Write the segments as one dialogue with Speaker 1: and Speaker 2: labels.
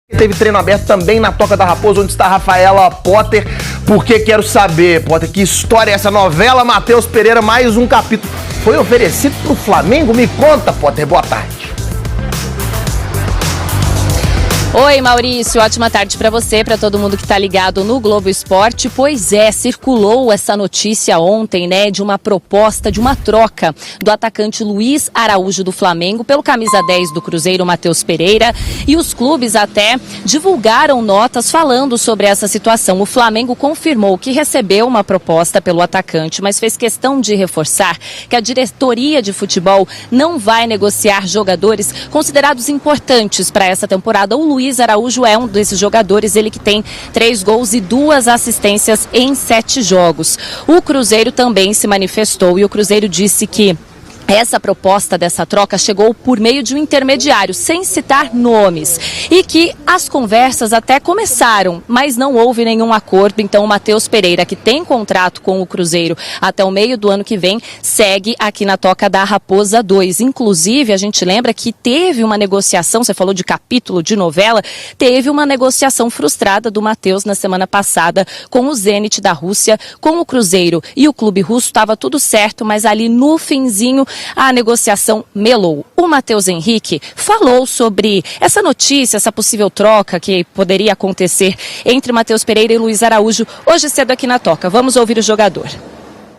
Speaker 1: Teve treino aberto também na Toca da Raposa, onde está a Rafaela Potter, porque quero saber, Potter, que história é essa novela Matheus Pereira, mais um capítulo. Foi oferecido pro Flamengo? Me conta, Potter, boa tarde.
Speaker 2: Oi, Maurício, ótima tarde para você, para todo mundo que tá ligado no Globo Esporte. Pois é, circulou essa notícia ontem, né, de uma proposta, de uma troca do atacante Luiz Araújo do Flamengo pelo camisa 10 do Cruzeiro, Matheus Pereira, e os clubes até divulgaram notas falando sobre essa situação. O Flamengo confirmou que recebeu uma proposta pelo atacante, mas fez questão de reforçar que a diretoria de futebol não vai negociar jogadores considerados importantes para essa temporada. O Luiz Araújo é um desses jogadores, ele que tem 3 gols e 2 assistências em 7 jogos. O Cruzeiro também se manifestou e o Cruzeiro disse que essa proposta dessa troca chegou por meio de um intermediário, sem citar nomes, e que as conversas até começaram, mas não houve nenhum acordo. Então o Matheus Pereira, que tem contrato com o Cruzeiro até o meio do ano que vem, segue aqui na Toca da Raposa 2. Inclusive, a gente lembra que teve uma negociação, você falou de capítulo de novela, teve uma negociação frustrada do Matheus na semana passada com o Zenit da Rússia, com o Cruzeiro e o clube russo, estava tudo certo, mas ali no finzinho a negociação melou. O Matheus Henrique falou sobre essa notícia, essa possível troca que poderia acontecer entre Matheus Pereira e Luiz Araújo hoje cedo aqui na Toca. Vamos ouvir o jogador.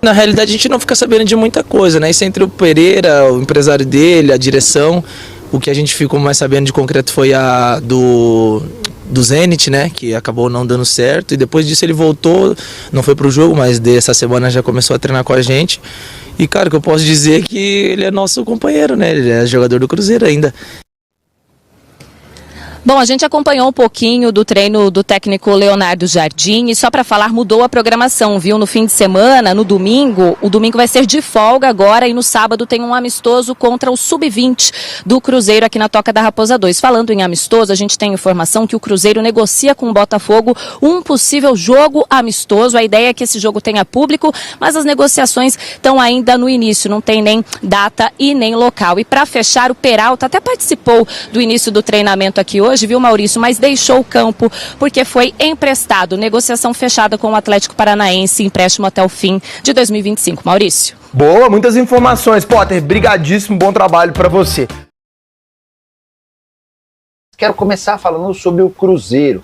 Speaker 3: Na realidade, a gente não fica sabendo de muita coisa, né? Isso entre o Pereira, o empresário dele, a direção. O que a gente ficou mais sabendo de concreto foi a do Zenit, né, que acabou não dando certo, e depois disso ele voltou, não foi pro jogo, mas dessa semana já começou a treinar com a gente. E cara, o que eu posso dizer é que ele é nosso companheiro, né, ele é jogador do Cruzeiro ainda.
Speaker 2: Bom, a gente acompanhou um pouquinho do treino do técnico Leonardo Jardim e só para falar, mudou a programação, viu? No fim de semana, no domingo, o domingo vai ser de folga agora e no sábado tem um amistoso contra o Sub-20 do Cruzeiro aqui na Toca da Raposa 2. Falando em amistoso, a gente tem informação que o Cruzeiro negocia com o Botafogo um possível jogo amistoso. A ideia é que esse jogo tenha público, mas as negociações estão ainda no início, não tem nem data e nem local. E para fechar, o Peralta até participou do início do treinamento aqui hoje, viu, Maurício, mas deixou o campo porque foi emprestado. Negociação fechada com o Atlético Paranaense, empréstimo até o fim de 2025. Maurício.
Speaker 1: Boa, muitas informações, Potter. Brigadíssimo, bom trabalho para você.
Speaker 4: Quero começar falando sobre o Cruzeiro,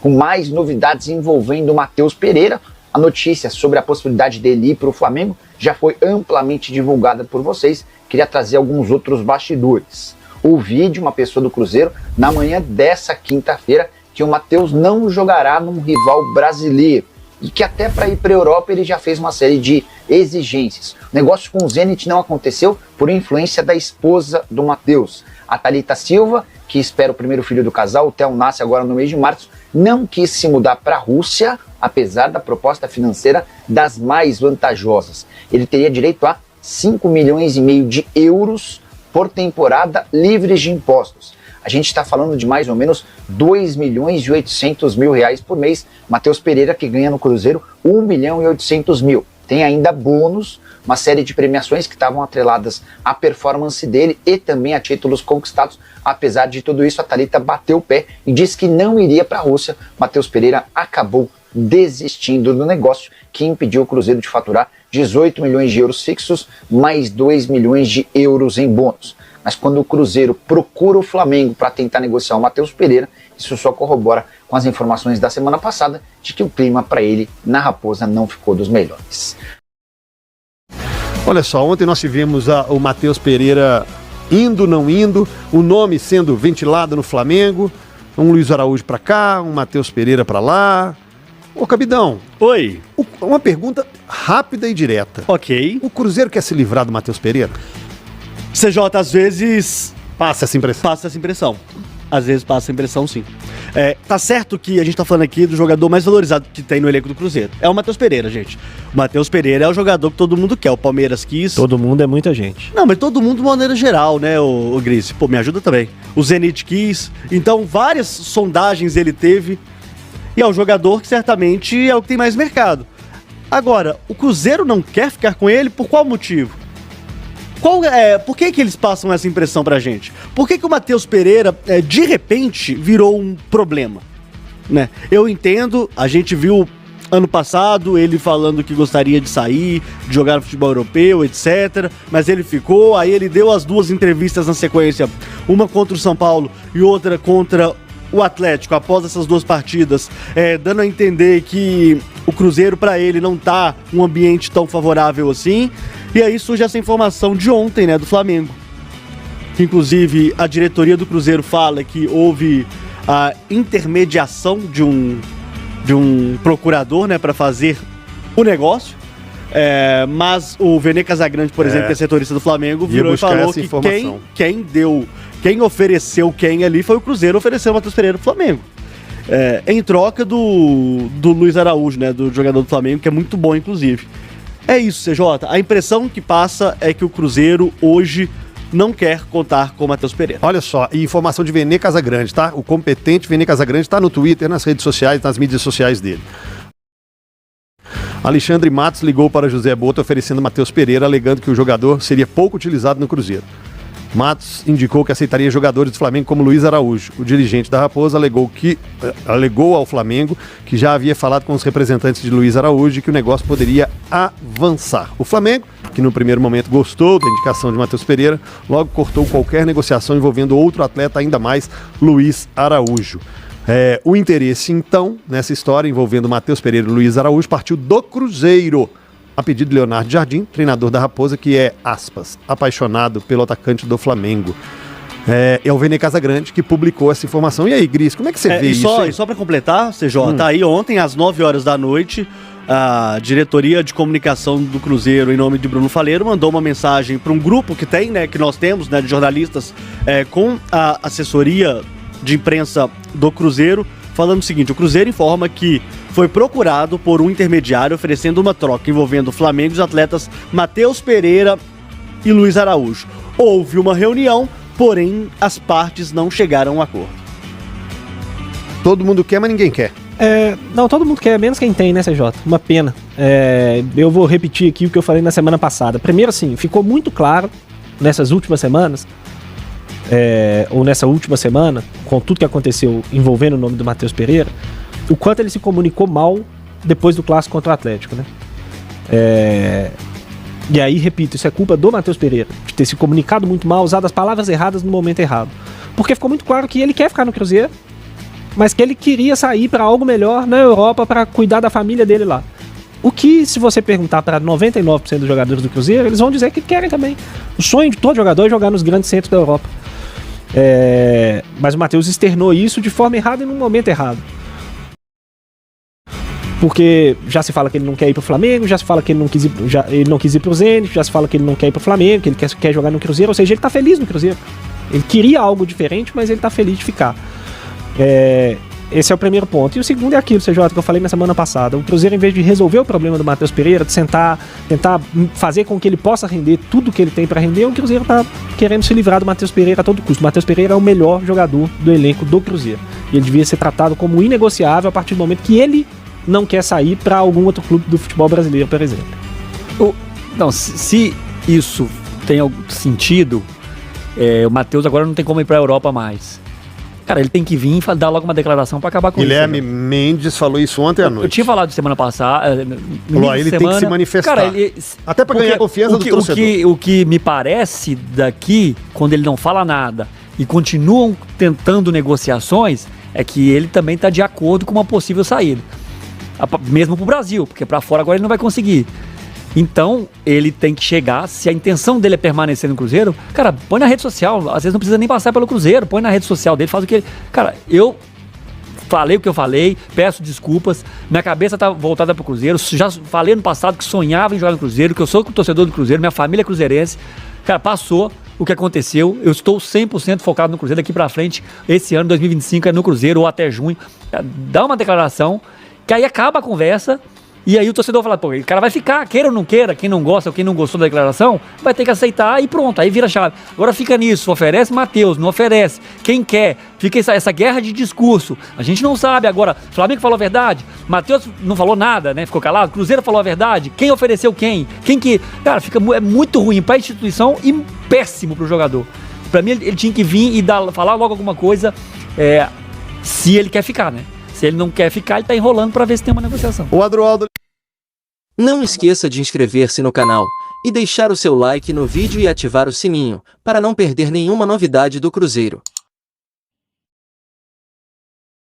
Speaker 4: com mais novidades envolvendo o Matheus Pereira. A notícia sobre a possibilidade dele ir para o Flamengo já foi amplamente divulgada por vocês. Queria trazer alguns outros bastidores. Ouvi de uma pessoa do Cruzeiro na manhã dessa quinta-feira que o Matheus não jogará num rival brasileiro e que até para ir para a Europa ele já fez uma série de exigências. O negócio com o Zenit não aconteceu por influência da esposa do Matheus, a Thalita Silva, que espera o primeiro filho do casal, o Theo nasce agora no mês de março, não quis se mudar para a Rússia, apesar da proposta financeira das mais vantajosas. Ele teria direito a 5,5 milhões de euros por temporada livres de impostos. A gente está falando de mais ou menos 2.800.000 reais por mês. Matheus Pereira, que ganha no Cruzeiro 1.800.000. Tem ainda bônus, uma série de premiações que estavam atreladas à performance dele e também a títulos conquistados. Apesar de tudo isso, a Thalita bateu o pé e disse que não iria para a Rússia. Matheus Pereira acabou desistindo do negócio, que impediu o Cruzeiro de faturar 18 milhões de euros fixos, mais 2 milhões de euros em bônus. Mas quando o Cruzeiro procura o Flamengo para tentar negociar o Matheus Pereira, isso só corrobora com as informações da semana passada de que o clima para ele na Raposa não ficou dos melhores.
Speaker 5: Olha só, ontem nós tivemos o Matheus Pereira indo, não indo, o nome sendo ventilado no Flamengo, um Luiz Araújo para cá, um Matheus Pereira para lá. Ô, Cabidão.
Speaker 6: Oi.
Speaker 5: Uma pergunta rápida e direta.
Speaker 6: Ok.
Speaker 5: O Cruzeiro quer se livrar do Matheus Pereira?
Speaker 6: CJ, às vezes...
Speaker 5: Passa essa impressão.
Speaker 6: Passa essa impressão. Às vezes passa essa impressão, sim. Tá certo que a gente tá falando aqui do jogador mais valorizado que tem no elenco do Cruzeiro. É o Matheus Pereira, gente. O Matheus Pereira é o jogador que todo mundo quer. O Palmeiras quis.
Speaker 7: Todo mundo é muita gente.
Speaker 6: Não, mas todo mundo de maneira geral, né, o Gris? Pô, me ajuda também. O Zenit quis. Então, várias sondagens ele teve. E é o jogador que certamente é o que tem mais mercado. Agora, o Cruzeiro não quer ficar com ele por qual motivo? Por que eles passam essa impressão pra gente? Por que o Matheus Pereira, de repente, virou um problema? Né? Eu entendo, a gente viu ano passado ele falando que gostaria de sair, de jogar no futebol europeu, etc. Mas ele ficou, aí ele deu as 2 entrevistas na sequência, uma contra o São Paulo e outra contra o Atlético, após essas 2 partidas, dando a entender que o Cruzeiro, para ele, não tá um ambiente tão favorável assim. E aí surge essa informação de ontem, né, do Flamengo. Que, inclusive, a diretoria do Cruzeiro fala que houve a intermediação de um procurador, né, para fazer o negócio. Mas o Vene Casagrande, por exemplo, que é setorista do Flamengo, virou e falou que quem ofereceu quem ali foi o Cruzeiro, ofereceu o Matheus Pereira pro Flamengo. Em troca do Luiz Araújo, né, do jogador do Flamengo, que é muito bom, inclusive. É isso, CJ. A impressão que passa é que o Cruzeiro hoje não quer contar com o Matheus Pereira.
Speaker 5: Olha só, e informação de Vene Casagrande, tá? O competente Vene Casagrande tá no Twitter, nas redes sociais, nas mídias sociais dele. Alexandre Matos ligou para José Botto oferecendo Matheus Pereira, alegando que o jogador seria pouco utilizado no Cruzeiro. Matos indicou que aceitaria jogadores do Flamengo como Luiz Araújo. O dirigente da Raposa alegou ao Flamengo que já havia falado com os representantes de Luiz Araújo e que o negócio poderia avançar. O Flamengo, que no primeiro momento gostou da indicação de Matheus Pereira, logo cortou qualquer negociação envolvendo outro atleta, ainda mais Luiz Araújo. O interesse, então, nessa história envolvendo Matheus Pereira e Luiz Araújo partiu do Cruzeiro, a pedido de Leonardo Jardim, treinador da Raposa, que é, aspas, apaixonado pelo atacante do Flamengo. É o Vene Casagrande que publicou essa informação. E aí, Gris, como é que você vê isso?
Speaker 6: E só para completar, CJ, aí ontem, às 9 horas da noite, a diretoria de comunicação do Cruzeiro, em nome de Bruno Faleiro, mandou uma mensagem para um grupo que tem, né, que nós temos, né, de jornalistas, com a assessoria de imprensa do Cruzeiro, falando o seguinte: o Cruzeiro informa que foi procurado por um intermediário oferecendo uma troca envolvendo o Flamengo e os atletas Matheus Pereira e Luiz Araújo. Houve uma reunião, porém as partes não chegaram a um acordo.
Speaker 5: Todo mundo quer, mas ninguém quer.
Speaker 7: Não, todo mundo quer, menos quem tem, né, CJ? Uma pena. Eu vou repetir aqui o que eu falei na semana passada. Primeiro, assim, ficou muito claro nessas últimas semanas, ou nessa última semana, com tudo que aconteceu envolvendo o nome do Matheus Pereira, o quanto ele se comunicou mal depois do clássico contra o Atlético, né? E aí, repito, isso é culpa do Matheus Pereira, de ter se comunicado muito mal, usado as palavras erradas no momento errado. Porque ficou muito claro que ele quer ficar no Cruzeiro, mas que ele queria sair para algo melhor na Europa para cuidar da família dele lá. O que, se você perguntar para 99% dos jogadores do Cruzeiro, eles vão dizer que querem também. O sonho de todo jogador é jogar nos grandes centros da Europa. Mas o Matheus externou isso de forma errada e no momento errado. Porque já se fala que ele não quer ir pro Flamengo, já se fala que ele não quis ir pro Zenit, já se fala que ele não quer ir pro Flamengo, que ele quer jogar no Cruzeiro, ou seja, ele tá feliz no Cruzeiro. Ele queria algo diferente, mas ele tá feliz de ficar. Esse é o primeiro ponto. E o segundo é aquilo, CJ, que eu falei na semana passada. O Cruzeiro, em vez de resolver o problema do Matheus Pereira, de tentar fazer com que ele possa render tudo que ele tem para render, o Cruzeiro tá querendo se livrar do Matheus Pereira a todo custo. O Matheus Pereira é o melhor jogador do elenco do Cruzeiro. E ele devia ser tratado como inegociável a partir do momento que ele não quer sair para algum outro clube do futebol brasileiro, por exemplo.
Speaker 8: Não, se isso tem algum sentido, o Matheus agora não tem como ir para a Europa mais. Cara, ele tem que vir e dar logo uma declaração para acabar com
Speaker 5: Guilherme
Speaker 8: isso.
Speaker 5: Guilherme Mendes falou isso ontem à noite.
Speaker 8: Eu tinha falado semana passada.
Speaker 5: Ele tem que se manifestar. Cara, até para ganhar a confiança do torcedor.
Speaker 8: O que me parece daqui, quando ele não fala nada e continuam tentando negociações, é que ele também está de acordo com uma possível saída. Mesmo para o Brasil, porque para fora agora ele não vai conseguir. Então, ele tem que chegar, se a intenção dele é permanecer no Cruzeiro, cara, põe na rede social, às vezes não precisa nem passar pelo Cruzeiro, põe na rede social dele, faz o que ele... Cara, eu falei o que eu falei, peço desculpas, minha cabeça tá voltada pro Cruzeiro, já falei no passado que sonhava em jogar no Cruzeiro, que eu sou torcedor do Cruzeiro, minha família é cruzeirense, cara, passou o que aconteceu, eu estou 100% focado no Cruzeiro, daqui pra frente, esse ano, 2025, é no Cruzeiro ou até junho, dá uma declaração, que aí acaba a conversa, E aí o torcedor fala, pô, o cara vai ficar, queira ou não queira, quem não gosta ou quem não gostou da declaração, vai ter que aceitar e pronto, aí vira chave. Agora fica nisso, oferece Matheus, não oferece, quem quer, fica essa guerra de discurso. A gente não sabe agora, Flamengo falou a verdade, Matheus não falou nada, né, ficou calado, Cruzeiro falou a verdade, quem ofereceu quem que... Cara, é muito ruim pra instituição e péssimo pro jogador. Pra mim ele tinha que vir e falar logo alguma coisa, se ele quer ficar, né? Se ele não quer ficar, ele tá enrolando pra ver se tem uma negociação.
Speaker 5: O Adroaldo...
Speaker 9: Não esqueça de inscrever-se no canal e deixar o seu like no vídeo e ativar o sininho, para não perder nenhuma novidade do Cruzeiro.